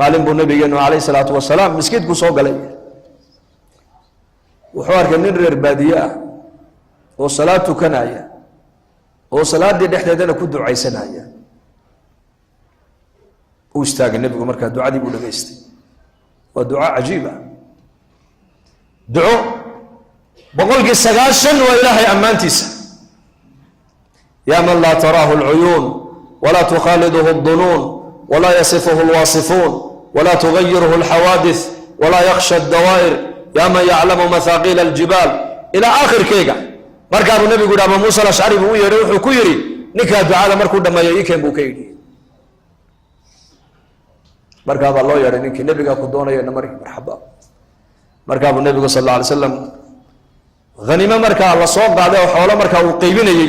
maalin buu nabigeenu alayhi salaatu wasalaam miskiidku soo galay wuxuu arkay nin reer baadiye ah oo salaad tukanaya oo salaadii dhexdeedana ku ducaysanaya uu istaagay nabigu markaa ducadii buu dhageystay waa duco cajiib ah duco boqolkii 9 waa ilaahay ammaantiisa yaa man laa taraahu alcuyuun walaa tukhaliduhu addunuun walaa yasifuhu alwaasifuun walaa tugayiruhu alxawaadith walaa yakhsha addawaa'ir yaa man yaclamu mathaqiila aljibaal ilaa aakhirkeyga markaabuu nabigu yidhi Abu Muusa al-Ashcari buu u yeedhay wuxuu ku yidhi ninkaa ducada markuu dhammeeyo ii keen buu ka yidhi markaabaa loo yeedhay ninkii nabigaa ku doonayana mari marxaba markaabuu nabigu sal alla alay wasalam hanimo markaa la soo qaaday oo xoolo markaa uu qaybinayey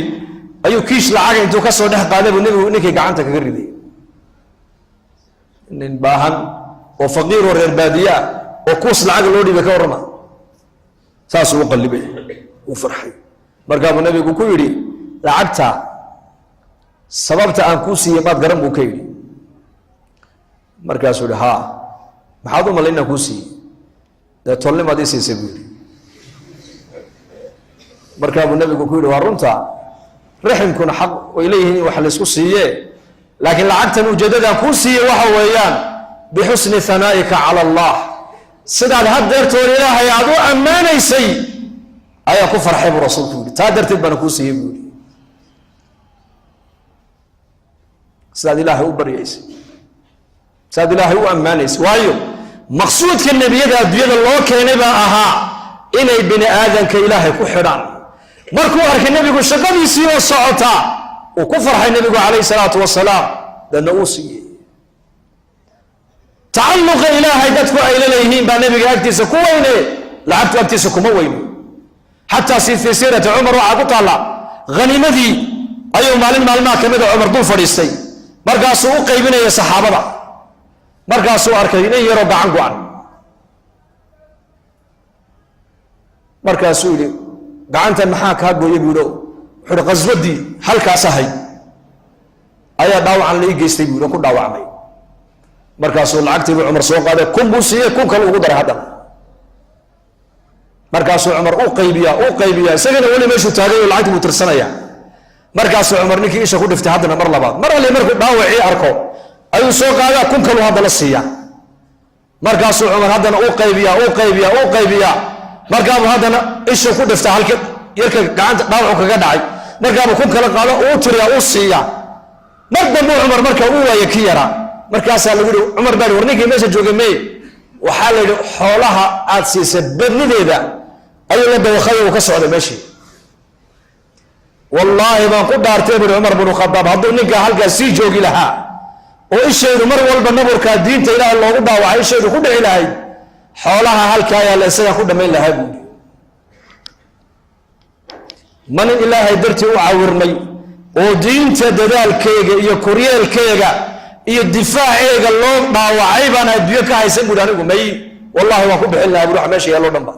ayuu kiish lacaga intuu ka soo dhex qaaday buu nabigu ninkii gacanta kaga riday nin baahan oo faqiir oo reer baadiye ah oo kuus lacag loo dhibay ka warrama saasuu u qallibay uu farxay markaabuu nabigu ku yidhi lacagta sababta aan kuu siiyey maad garan buu ka yidhi markaasuu yidhi haa maxaad u malay inaan kuu siiyey dee tolnimaad ii siisay buu yidhi markaabuu nabigu ku yidhi waa runta raximkuna xaq way leeyihiin in wax laysku siiye laakiin lacagtan ujeeddadaan kuu siiyey waxa weeyaan bixusni hanaa'ika cala allah sidaad haddeertood ilaahay aad u ammaanaysay ayaa ku farxay buu rasuulku yidhi taa darteed baana kuu siiyey buu yidhi sidaad ilaahay u baryaysay sidaad ilaahay u ammaanaysay waayo maqsuudka nebiyada adduunyada loo keenay baa ahaa inay bini aadanka ilaahay ku xidhaan markuu arkay nebigu shaqadiisii oo socota uu ku farxay nebigu calayhi salaatu wasalaam dadna uu siiyey tacalluqa ilaahay dadku ay leeyihiin baa nebiga agtiisa ku weyne lacagtu agtiisa kuma weyno xataa si fii siirati cumar waxaa ku taalla hanimadii ayuu maalin maalmaha ka mid a cumar dul fadhiistay markaasuu u qaybinaya saxaabada markaasuu arkay nin yaroo gacan go-an markaasuu yidhi gacantan maxaa kaa gooya buuhi wuxuu hi qaswadii halkaas ahay ayaa dhaawacan la ii geystay buuhi ku dhaawacmay markaasuu lacagtii buu cumar soo qaaday kun buu siiyey kun kale ugu daray haddana markaasuu cumar u qaybiyaa isagana weli meeshuu taagay oo lacagtii buu tirsanaya markaasuu cumar ninkii isha ku dhiftay haddana mar labaad mar alle markuu dhaawacii arko ayuu soo qaadaa kun kalu haddana siiya markaasuu cumar haddana u qaybiyaa markaabuu haddana isha ku dhiftay halka yarka gacanta dhaawacu kaga dhacay markaabuu kun kala qaado uu tiriyaa uu siiya mar dambe cumar markaa uu waaya ki yaraa markaasaa lagu yidhi cumar baa war ninkii meesha joogay meye waxaa la yidhi xoolaha aad siisay badnideeda ayuu la dawakhay uu ka socday meeshii wallaahi baan ku dhaartay buri cumar binu khadaab hadduu ninkaa halkaas sii joogi lahaa oo ishaydu mar walba naburkaa diinta ilaahay loogu dhaawacay ishaydu ku dhici lahayd xoolaha halkaa ayaa la isagaa ku dhammayn lahaa buuri manin ilaahay dartii u cawirmay oo diinta dadaalkeyga iyo koryeelkeyga iyo difaaceega loo dhaawacay baan adduunyo ka haysan buuri anigu may wallahi waan ku bixin lahaa buuri wax meesha yaallo dhanba